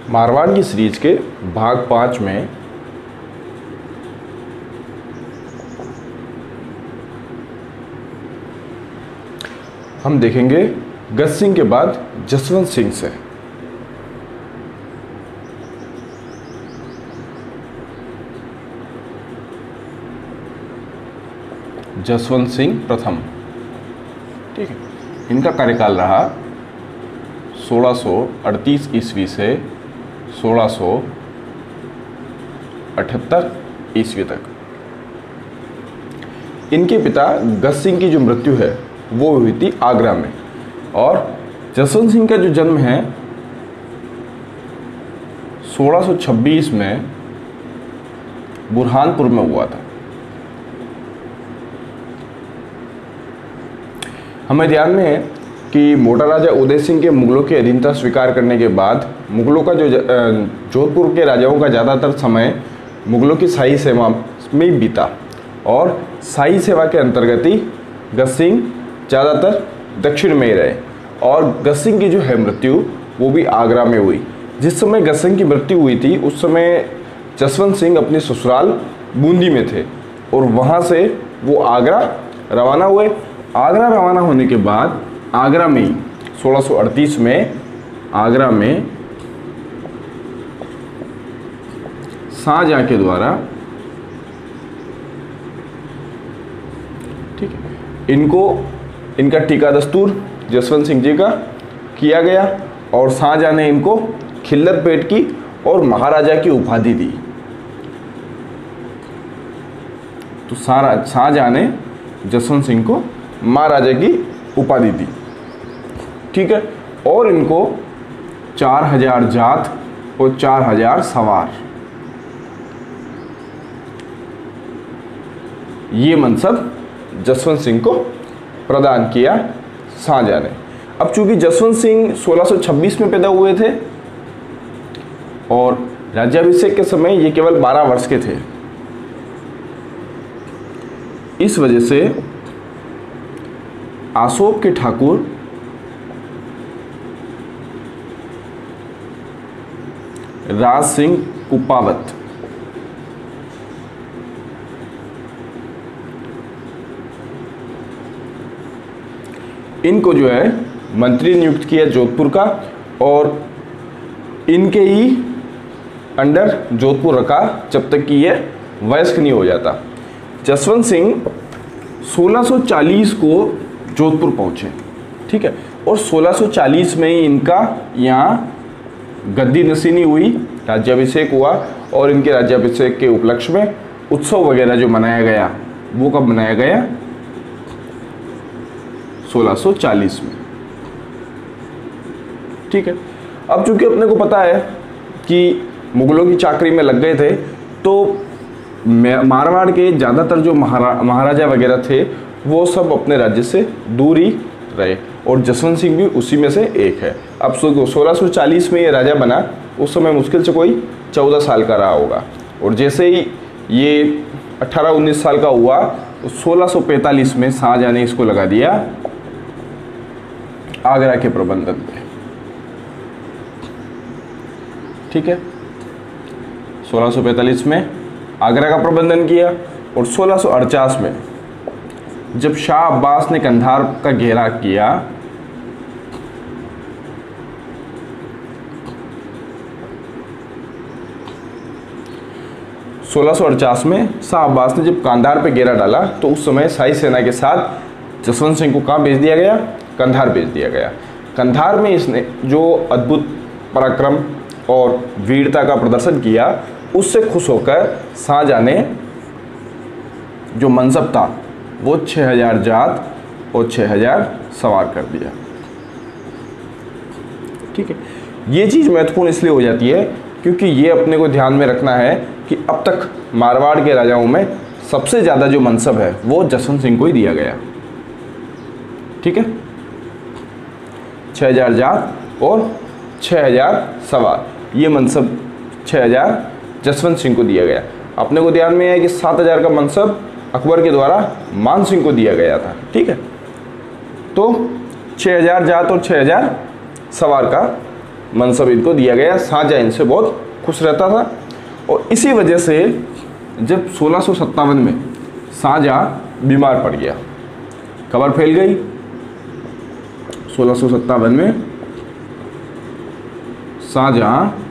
मारवाड़ की सीरीज के भाग 5 में हम देखेंगे गज सिंह के बाद जसवंत सिंह से। जसवंत सिंह प्रथम, ठीक है। इनका कार्यकाल रहा 1638 ईस्वी से 1678 ईस्वी तक। इनके पिता गज सिंह की जो मृत्यु है वो हुई थी आगरा में, और जसवंत सिंह का जो जन्म है 1626 में बुरहानपुर में हुआ था। हमें ध्यान में है कि मोटा राजा उदय सिंह के मुगलों की अधीनता स्वीकार करने के बाद मुगलों का जो जोधपुर के राजाओं का ज़्यादातर समय मुगलों की शाही सेवा में बीता, और शाही सेवा के अंतर्गत ही गज सिंह ज़्यादातर दक्षिण में ही रहे, और गज सिंह की जो है मृत्यु वो भी आगरा में हुई। जिस समय गज सिंह की मृत्यु हुई थी उस समय जसवंत सिंह अपनी ससुराल बूंदी में थे, और वहाँ से वो आगरा रवाना हुए। आगरा रवाना होने के बाद आगरा में ही 1638 में आगरा में शाहजहां के द्वारा, ठीक है, इनका टीका दस्तूर जसवंत सिंह जी का किया गया, और शाहजहां ने इनको खिल्लत भेंट की और महाराजा की उपाधि दी। तो शाहजहां ने जसवंत सिंह को महाराजा की उपाधि दी, ठीक है। और इनको 4000 जात और 4000 सवार, ये मनसब जसवंत सिंह को प्रदान किया शाहजहां ने। अब चूंकि जसवंत सिंह 1626 में पैदा हुए थे और राज्याभिषेक के समय ये केवल 12 वर्ष के थे, इस वजह से आसोप के ठाकुर राज सिंह कुपावत इनको जो है मंत्री नियुक्त किया जोधपुर का, और इनके ही अंडर जोधपुर रखा जब तक कि ये वयस्क नहीं हो जाता। जसवंत सिंह 1640 को जोधपुर पहुंचे, ठीक है, और 1640 में ही इनका यहाँ गद्दी नशीनी हुई, राज्याभिषेक हुआ, और इनके राज्याभिषेक के उपलक्ष्य में उत्सव वगैरह जो मनाया गया वो कब मनाया गया? 1640 में, ठीक है। अब चूंकि अपने को पता है कि मुगलों की चाकरी में लग गए थे, तो मारवाड़ के ज़्यादातर जो महाराजा वगैरह थे वो सब अपने राज्य से दूर ही रहे, और जसवंत सिंह भी उसी में से एक है। अब 1640 में ये राजा बना, उस समय मुश्किल से कोई 14 साल का रहा होगा, और जैसे ही ये 18-19 साल का हुआ तो 1645 में शाहजहां ने इसको लगा दिया आगरा के प्रबंधन पे, ठीक है। 1645 में आगरा का प्रबंधन किया, और 1648 में जब शाह अब्बास ने कंधार का घेराव किया, में शाह अब्बास ने जब कंधार पे घेरा डाला तो उस समय शाही सेना के साथ जसवंत सिंह को कहाँ भेज दिया गया? कंधार भेज दिया गया। कंधार में इसने जो अद्भुत पराक्रम और वीरता का प्रदर्शन किया, उससे खुश होकर शाहजहां ने जो मनसब था वो 6000 जात और 6000 सवार कर दिया, ठीक है। ये चीज़ महत्वपूर्ण इसलिए हो जाती है क्योंकि ये अपने को ध्यान में रखना है कि अब तक मारवाड़ के राजाओं में सबसे ज़्यादा जो मनसब है वो जसवंत सिंह को ही दिया गया, ठीक है। 6000 जात और 6000 सवार, ये मनसब 6000 जसवंत सिंह को दिया गया। अपने को ध्यान में है कि 7000 का मनसब अकबर के द्वारा मान सिंह को दिया गया था, ठीक है। तो 6000 जात और 6000 सवार का मनसब इनको दिया गया। शाहजहाँ इनसे बहुत खुश रहता था और इसी वजह से जब 1657 में शाहजहाँ बीमार पड़ गया, खबर फैल गई 1657 में शाहजहाँ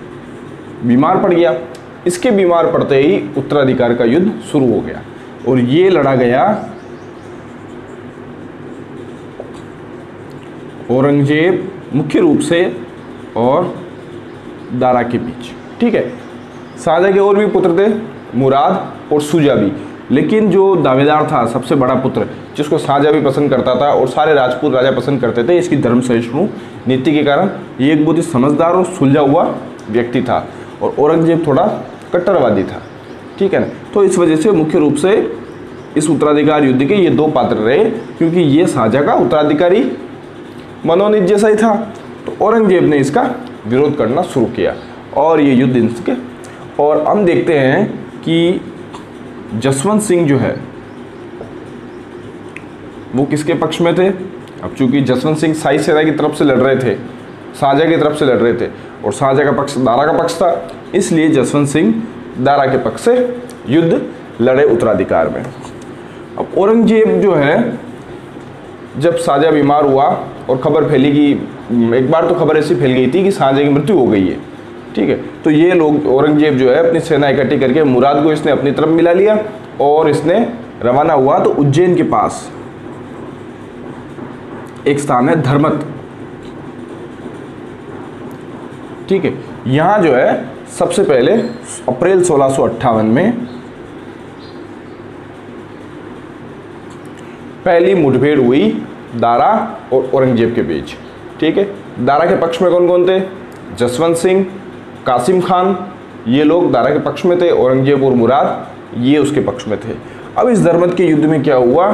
बीमार पड़ गया। इसके बीमार पड़ते ही उत्तराधिकार का युद्ध शुरू हो गया और ये लड़ा गया औरंगजेब मुख्य रूप से और दारा के बीच। ठीक है, शाहजहाँ के और भी पुत्र थे, मुराद और शुजा भी, लेकिन जो दावेदार था सबसे बड़ा पुत्र जिसको शाहजहाँ भी पसंद करता था और सारे राजपूत राजा पसंद करते थे, इसकी धर्म सहिष्णु नीति के कारण ये एक बहुत ही समझदार और सुलझा हुआ व्यक्ति था और औरंगजेब थोड़ा कट्टरवादी था। ठीक है ना, तो इस वजह से मुख्य रूप से इस उत्तराधिकार युद्ध के ये दो पात्र रहे, क्योंकि ये शाहजहाँ का उत्तराधिकारी मनोनीत जैसा ही था, तो औरंगजेब ने इसका विरोध करना शुरू किया और ये युद्ध इसके। और हम देखते हैं कि जसवंत सिंह जो है वो किसके पक्ष में थे। अब चूंकि जसवंत सिंह शाही सेना की तरफ से लड़ रहे थे, शाहजहाँ की तरफ से लड़ रहे थे और शाहजहाँ का पक्ष दारा का पक्ष था, इसलिए जसवंत सिंह दारा के पक्ष से युद्ध लड़े उत्तराधिकार में। अब औरंगजेब जो है जब शाहजहाँ बीमार हुआ और खबर फैली कि एक बार तो खबर ऐसी फैल गई थी कि शाहजहाँ की मृत्यु हो गई है। ठीक है, तो ये लोग औरंगजेब जो है अपनी सेना इकट्ठी करके मुराद को इसने अपनी तरफ मिला लिया और इसने रवाना हुआ। तो उज्जैन के पास एक स्थान है धर्मत। ठीक है, यहां जो है सबसे पहले अप्रैल 1658 में पहली मुठभेड़ हुई दारा और औरंगजेब के बीच। ठीक है, दारा के पक्ष में कौन कौन थे? जसवंत सिंह, कासिम खान, ये लोग दारा के पक्ष में थे। औरंगजेब और मुराद ये उसके पक्ष में थे। अब इस धर्मत के युद्ध में क्या हुआ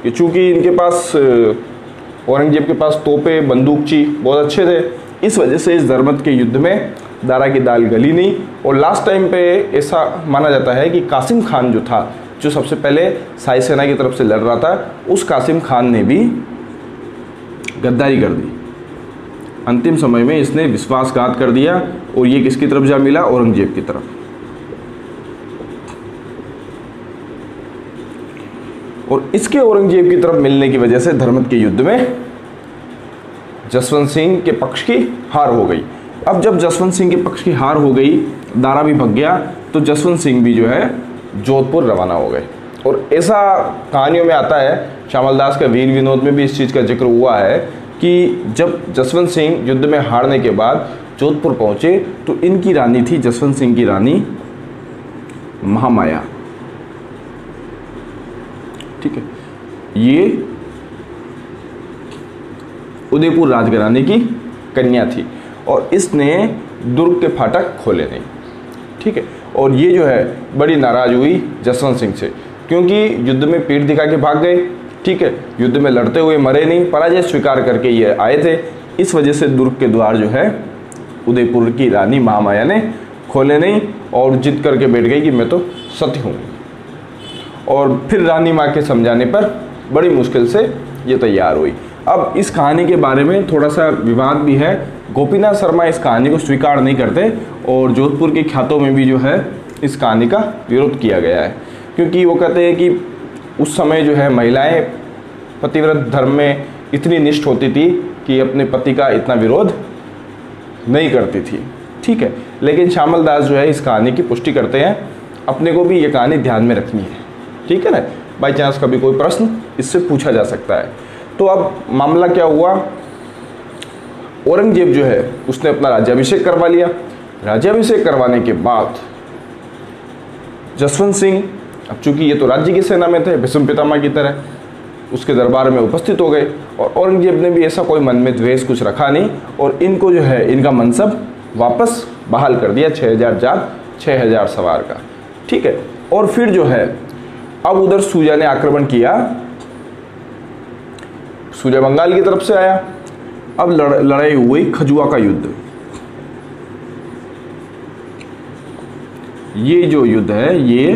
कि चूंकि इनके पास औरंगजेब के पास तोपे बंदूकची बहुत अच्छे थे, इस वजह से इस धर्मत के युद्ध में दारा की दाल गली नहीं। और लास्ट टाइम पे ऐसा माना जाता है कि कासिम खान जो था, जो सबसे पहले शाही सेना की तरफ से लड़ रहा था, उस कासिम खान ने भी गद्दारी कर दी। अंतिम समय में इसने विश्वासघात कर दिया और ये किसकी तरफ जा मिला? औरंगजेब की तरफ। और इसके औरंगजेब की तरफ मिलने की वजह से धर्मत के युद्ध में जसवंत सिंह के पक्ष की हार हो गई। अब जब जसवंत सिंह के पक्ष की हार हो गई, दारा भी भग गया, तो जसवंत सिंह भी जो है जोधपुर रवाना हो गए। और ऐसा कहानियों में आता है, श्यामल दास का वीर विनोद में भी इस चीज़ का जिक्र हुआ है कि जब जसवंत सिंह युद्ध में हारने के बाद जोधपुर पहुंचे तो इनकी रानी थी, जसवंत सिंह की रानी महामाया। ठीक है, ये उदयपुर राजघराने की कन्या थी और इसने दुर्ग के फाटक खोले नहीं। ठीक है, और ये जो है बड़ी नाराज हुई जसवंत सिंह से, क्योंकि युद्ध में पीठ दिखा के भाग गए। ठीक है, युद्ध में लड़ते हुए मरे नहीं, पराजय स्वीकार करके ये आए थे। इस वजह से दुर्ग के द्वार जो है उदयपुर की रानी महामाया ने खोले नहीं और जिद करके बैठ गई कि मैं तो सती हूँ। और फिर रानी माँ के समझाने पर बड़ी मुश्किल से ये तैयार हुई। अब इस कहानी के बारे में थोड़ा सा विवाद भी है। गोपीनाथ शर्मा इस कहानी को स्वीकार नहीं करते और जोधपुर के ख्यातों में भी जो है इस कहानी का विरोध किया गया है, क्योंकि वो कहते हैं कि उस समय जो है महिलाएं पतिव्रत धर्म में इतनी निष्ठ होती थी कि अपने पति का इतना विरोध नहीं करती थी। ठीक है, लेकिन श्यामल दास जो है इस कहानी की पुष्टि करते हैं। अपने को भी ये कहानी ध्यान में रखनी है। ठीक है ना, बाई चांस कभी कोई प्रश्न इससे पूछा जा सकता है। तो अब मामला क्या हुआ, औरंगजेब जो है उसने अपना राज्याभिषेक करवा लिया। राज्याभिषेक करवाने के बाद जसवंत सिंह, अब चूंकि ये तो राज्य की सेना में थे भीष्म पितामह की तरह, उसके दरबार में उपस्थित हो गए और औरंगजेब ने भी ऐसा कोई मन में द्वेष कुछ रखा नहीं और इनको जो है इनका मनसब वापस बहाल कर दिया 6000 जात 6000 सवार का। ठीक है, और फिर जो है अब उधर सूजा ने आक्रमण किया, सूजा बंगाल की तरफ से आया। अब लड़ाई हुई खजुआ का युद्ध। ये जो युद्ध है ये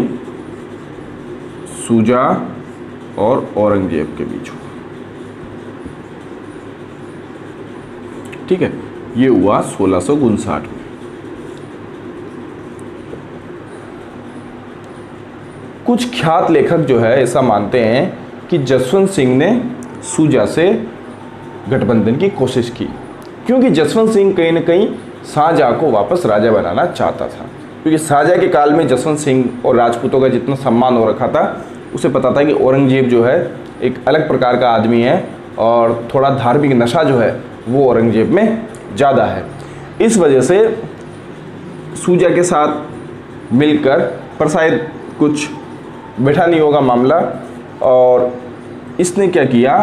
सूजा और औरंगजेब के बीच हुआ। ठीक है, ये हुआ 1659 में। कुछ ख्यात लेखक जो है ऐसा मानते हैं कि जसवंत सिंह ने सूजा से गठबंधन की कोशिश की, क्योंकि जसवंत सिंह कहीं ना कहीं शाहजहाँ को वापस राजा बनाना चाहता था। क्योंकि शाहजहाँ के काल में जसवंत सिंह और राजपूतों का जितना सम्मान हो रखा था, उसे पता था कि औरंगजेब जो है एक अलग प्रकार का आदमी है और थोड़ा धार्मिक नशा जो है वो औरंगजेब में ज़्यादा है। इस वजह से सूजा के साथ मिलकर, पर शायद कुछ बैठा नहीं होगा मामला, और इसने क्या किया,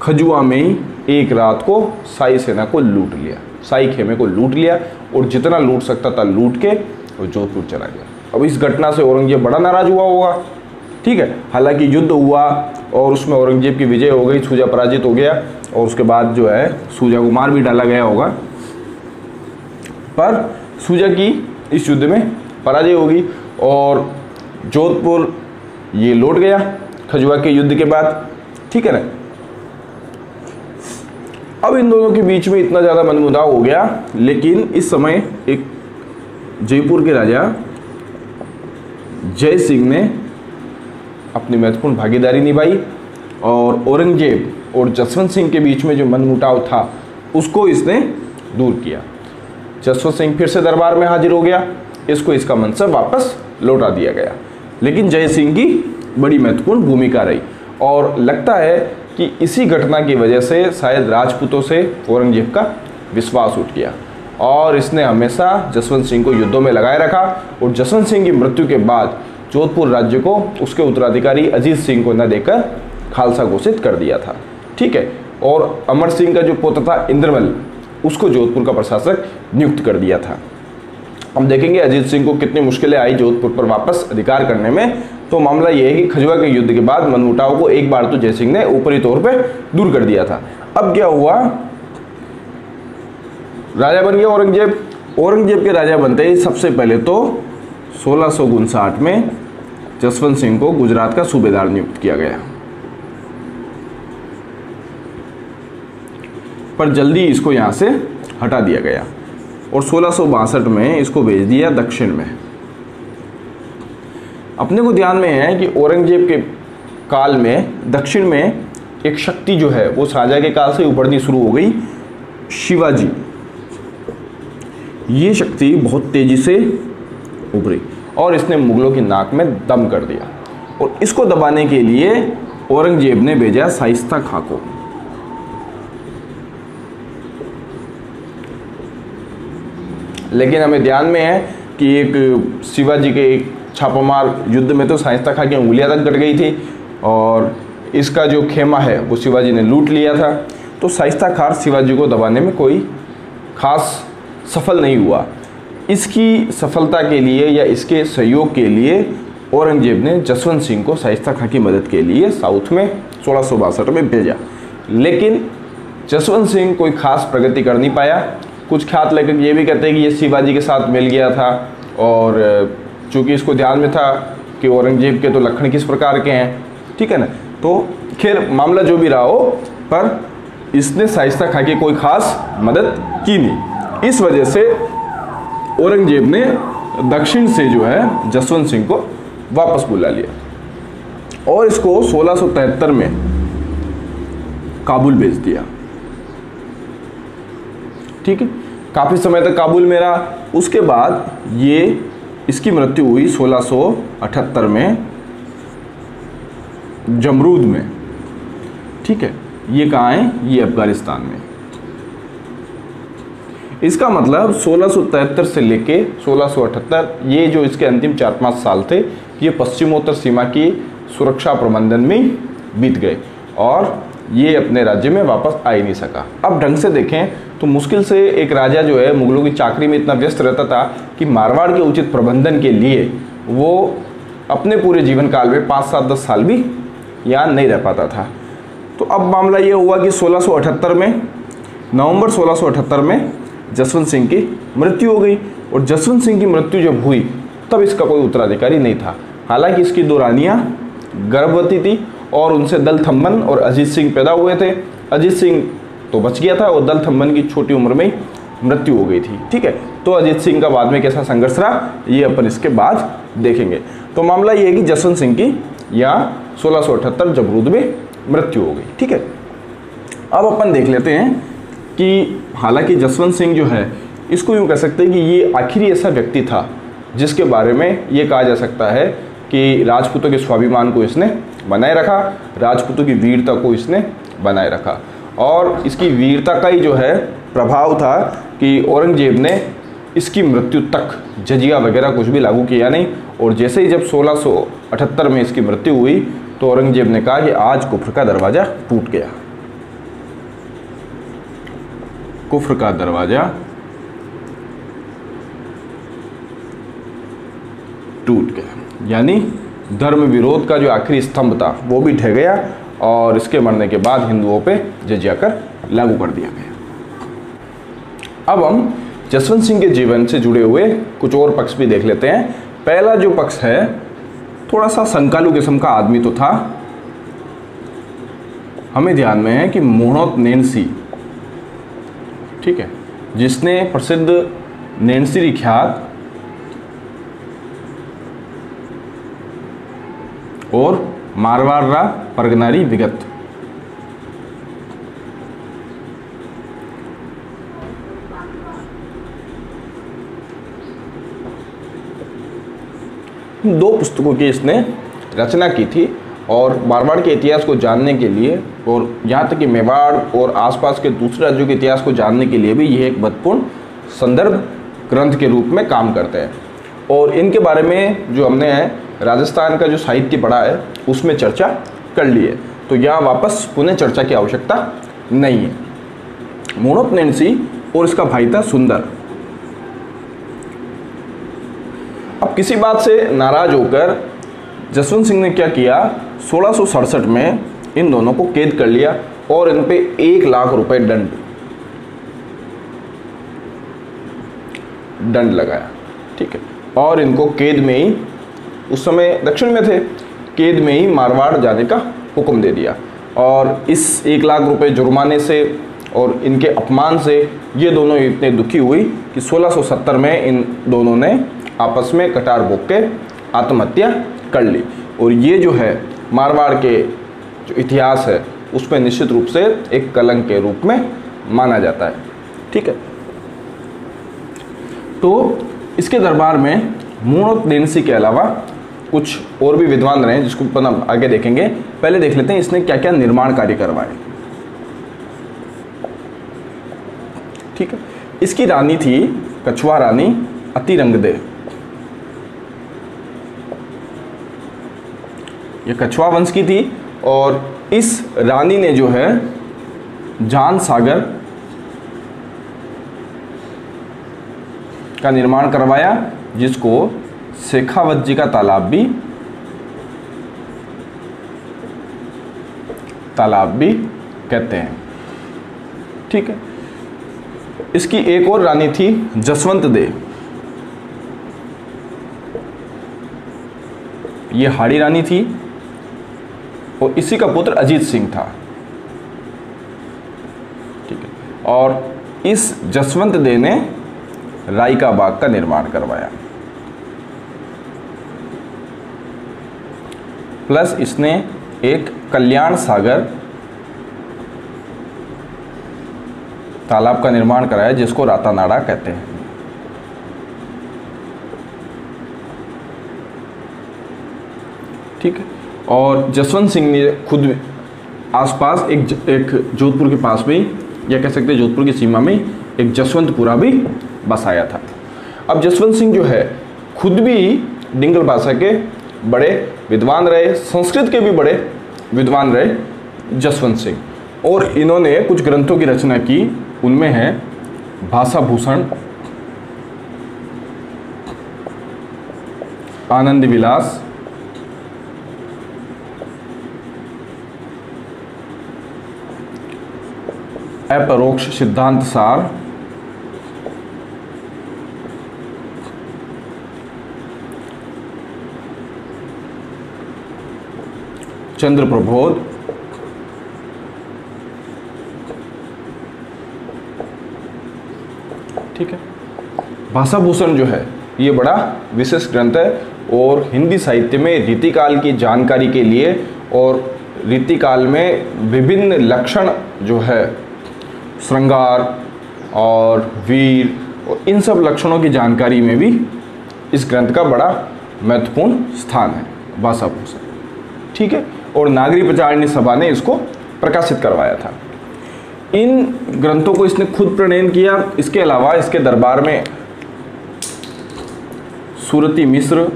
खजुआ में ही एक रात को शाही सेना को लूट लिया, शाही खेमे को लूट लिया और जितना लूट सकता था लूट के और जोधपुर चला गया। अब इस घटना से औरंगजेब बड़ा नाराज हुआ होगा, ठीक है। हालांकि युद्ध हुआ और उसमें औरंगजेब की विजय हो गई, सूजा पराजित हो गया और उसके बाद जो है सूजा को मार भी डाला गया होगा, पर सूजा की इस युद्ध में पराजय होगी और जोधपुर ये लौट गया खजुआ के युद्ध के बाद, ठीक है ना। अब इन दोनों के बीच में इतना ज़्यादा मनमुटाव हो गया, लेकिन इस समय एक जयपुर के राजा जय सिंह ने अपनी महत्वपूर्ण भागीदारी निभाई और औरंगजेब और जसवंत सिंह के बीच में जो मनमुटाव था उसको इसने दूर किया। जसवंत सिंह फिर से दरबार में हाजिर हो गया, इसको इसका मनसब वापस लौटा दिया गया, लेकिन जय सिंह की बड़ी महत्वपूर्ण भूमिका रही और लगता है कि इसी घटना की वजह से शायद राजपूतों से औरंगजेब का विश्वास उठ गया और इसने हमेशा जसवंत सिंह को युद्धों में लगाए रखा और जसवंत सिंह की मृत्यु के बाद जोधपुर राज्य को उसके उत्तराधिकारी अजीत सिंह को न देकर खालसा घोषित कर दिया था, ठीक है। और अमर सिंह का जो पोता था इंद्रमल, उसको जोधपुर का प्रशासक नियुक्त कर दिया था। हम देखेंगे अजीत सिंह को कितनी मुश्किलें आई जोधपुर पर वापस अधिकार करने में। तो मामला यह है कि खजुआ के युद्ध के बाद मनमुटाव को एक बार तो जय सिंह ने ऊपरी तौर पे दूर कर दिया था। अब क्या हुआ, राजा बन गया औरंगजेब। औरंगजेब के राजा बनते ही सबसे पहले तो 1659 में जसवंत सिंह को गुजरात का सूबेदार नियुक्त किया गया, पर जल्दी इसको यहां से हटा दिया गया और 1662 में इसको भेज दिया दक्षिण में। अपने को ध्यान में है कि औरंगजेब के काल में दक्षिण में एक शक्ति जो है वो शाहजहाँ के काल से उभरनी शुरू हो गई, शिवाजी। ये शक्ति बहुत तेजी से उभरी और इसने मुगलों की नाक में दम कर दिया और इसको दबाने के लिए औरंगजेब ने भेजा शाइस्ता खां को। लेकिन हमें ध्यान में है कि एक शिवाजी के एक छापामार युद्ध में तो शाइस्ता खां की उंगलियां तक कट गई थी और इसका जो खेमा है वो शिवाजी ने लूट लिया था। तो शाइस्ता खां शिवाजी को दबाने में कोई खास सफल नहीं हुआ। इसकी सफलता के लिए या इसके सहयोग के लिए औरंगजेब ने जसवंत सिंह को शाइस्ता खां की मदद के लिए साउथ में 1662 में भेजा, लेकिन जसवंत सिंह कोई खास प्रगति कर नहीं पाया। कुछ ख्यात लेखक ये भी कहते हैं कि ये शिवाजी के साथ मिल गया था और चूँकि इसको ध्यान में था कि औरंगजेब के तो लक्षण किस प्रकार के हैं, ठीक है ना। तो खैर मामला जो भी रहा हो, पर इसने शाइस्ता खां की कोई खास मदद की नहीं। इस वजह से औरंगजेब ने दक्षिण से जो है जसवंत सिंह को वापस बुला लिया और इसको 1673 में काबुल भेज दिया, ठीक है। काफ़ी समय तक काबुल में रहा। उसके बाद ये इसकी मृत्यु हुई 1678 में जमरूद में, ठीक है। ये कहाँ है, ये अफगानिस्तान में। इसका मतलब 1673 से लेके 1678 ये जो इसके अंतिम 4-5 साल थे, ये पश्चिमोत्तर सीमा की सुरक्षा प्रबंधन में बीत गए और ये अपने राज्य में वापस आ ही नहीं सका। अब ढंग से देखें तो मुश्किल से एक राजा जो है मुगलों की चाकरी में इतना व्यस्त रहता था कि मारवाड़ के उचित प्रबंधन के लिए वो अपने पूरे जीवन काल में 5, 7, 10 साल भी यहाँ नहीं रह पाता था। तो अब मामला ये हुआ कि 1678 में, नवंबर 1678 में जसवंत सिंह की मृत्यु हो गई और जसवंत सिंह की मृत्यु जब हुई तब इसका कोई उत्तराधिकारी नहीं था। हालांकि इसकी 2 रानियाँ गर्भवती थी और उनसे दल थम्मन और अजीत सिंह पैदा हुए थे। अजीत सिंह तो बच गया था और दल थम्मन की छोटी उम्र में मृत्यु हो गई थी। ठीक है, तो अजीत सिंह का बाद में कैसा संघर्ष रहा ये अपन इसके बाद देखेंगे। तो मामला ये है कि जसवंत सिंह की यहाँ 1678 जबरूद में मृत्यु हो गई। ठीक है, अब अपन देख लेते हैं कि हालांकि जसवंत सिंह जो है इसको यूँ कह सकते हैं कि ये आखिरी ऐसा व्यक्ति था जिसके बारे में ये कहा जा सकता है कि राजपूतों के स्वाभिमान को इसने बनाए रखा, राजपूतों की वीरता को इसने बनाए रखा। और इसकी वीरता का ही जो है प्रभाव था कि औरंगजेब ने इसकी मृत्यु तक जजिया वगैरह कुछ भी लागू किया नहीं। और जैसे ही जब 1678 में इसकी मृत्यु हुई तो औरंगजेब ने कहा कि आज कुफ्र का दरवाज़ा टूट गया, कुफ्र का दरवाज़ा टूट गया, यानी धर्म विरोध का जो आखिरी स्तंभ था वो भी ढह गया और इसके मरने के बाद हिंदुओं पे जजिया कर लागू कर दिया गया। अब हम जसवंत सिंह के जीवन से जुड़े हुए कुछ और पक्ष भी देख लेते हैं। पहला जो पक्ष है थोड़ा सा संकालू किस्म का आदमी तो था। हमें ध्यान में है कि मोहनोत नैन्सी, ठीक है, जिसने प्रसिद्ध नैन्सी ख्यात और मारवाड़ा परगनारी विगत दो पुस्तकों की इसने रचना की थी। और मारवाड़ के इतिहास को जानने के लिए और यहाँ तक कि मेवाड़ और आसपास के दूसरे राज्यों के इतिहास को जानने के लिए भी यह एक महत्वपूर्ण संदर्भ ग्रंथ के रूप में काम करते हैं। और इनके बारे में जो हमने राजस्थान का जो साहित्य पढ़ा है उसमें चर्चा कर ली है, तो यहाँ वापस पुनः चर्चा की आवश्यकता नहीं है। मोहनोत नैन्सी और इसका भाई था सुंदर। अब किसी बात से नाराज होकर जसवंत सिंह ने क्या किया, 1667 में इन दोनों को कैद कर लिया और इन पे 1 लाख रुपए दंड लगाया। ठीक है, और इनको कैद में ही, उस समय दक्षिण में थे, कैद में ही मारवाड़ जाने का हुक्म दे दिया। और इस 1 लाख रुपए जुर्माने से और इनके अपमान से ये दोनों इतने दुखी हुई कि 1670 में इन दोनों ने आपस में कटार भोग के आत्महत्या कर ली। और ये जो है मारवाड़ के जो इतिहास है उस पर निश्चित रूप से एक कलंक के रूप में माना जाता है। ठीक है, तो इसके दरबार में मोहनोत नैन्सी के अलावा कुछ और भी विद्वान रहे जिसको अपन आगे देखेंगे। पहले देख लेते हैं इसने क्या क्या निर्माण कार्य करवाए। ठीक है, इसकी रानी थी कछुआ रानी अतिरंगदे। ये कछुआ वंश की थी और इस रानी ने जो है जान सागर का निर्माण करवाया, जिसको शेखावत जी का तालाब भी कहते हैं। ठीक है, इसकी एक और रानी थी जसवंत दे। ये हाड़ी रानी थी और इसी का पुत्र अजीत सिंह था। ठीक है, और इस जसवंत दे ने राई का बाग का निर्माण करवाया, प्लस इसने एक कल्याण सागर तालाब का निर्माण कराया जिसको रातानाड़ा कहते हैं। ठीक है, और जसवंत सिंह ने खुद आसपास एक जोधपुर के पास में, या कह सकते हैं जोधपुर की सीमा में, एक जसवंतपुरा भी बसाया था। अब जसवंत सिंह जो है खुद भी डिंगल भाषा के बड़े विद्वान रहे, संस्कृत के भी बड़े विद्वान रहे जसवंत सिंह, और इन्होंने कुछ ग्रंथों की रचना की। उनमें है भाषा भूषण, आनंद विलास, अपरोक्ष सिद्धांत सार, चंद्र प्रबोध, ठीक है। भाषाभूषण जो है ये बड़ा विशेष ग्रंथ है और हिंदी साहित्य में रीतिकाल की जानकारी के लिए और रीतिकाल में विभिन्न लक्षण जो है श्रृंगार और वीर और इन सब लक्षणों की जानकारी में भी इस ग्रंथ का बड़ा महत्वपूर्ण स्थान है भाषाभूषण, ठीक है। और नागरी प्रचारिणी सभा ने इसको प्रकाशित करवाया था। इन ग्रंथों को इसने खुद प्रणयन किया। इसके अलावा इसके दरबार में सुरती मिश्र,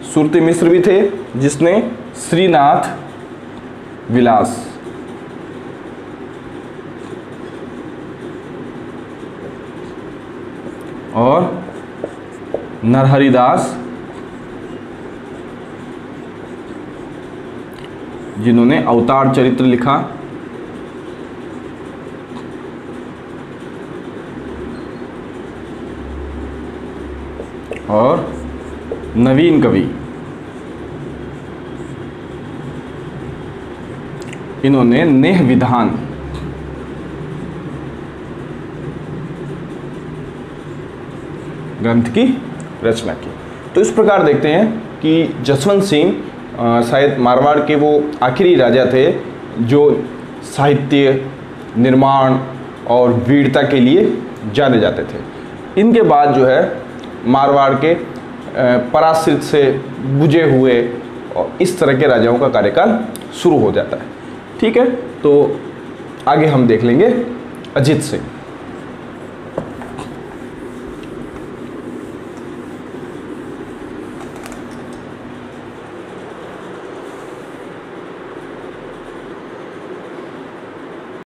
सुरती मिश्र भी थे जिसने श्रीनाथ विलास और नरहरिदास जिन्होंने अवतार चरित्र लिखा, और नवीन कवि इन्होंने नेह विधान ग्रंथ की रचना की। तो इस प्रकार देखते हैं कि जसवंत सिंह शायद मारवाड़ के वो आखिरी राजा थे जो साहित्य निर्माण और वीरता के लिए जाने जाते थे। इनके बाद जो है मारवाड़ के पराश्रित से बुझे हुए और इस तरह के राजाओं का कार्यकाल शुरू हो जाता है, ठीक है। तो आगे हम देख लेंगे अजित सिंह।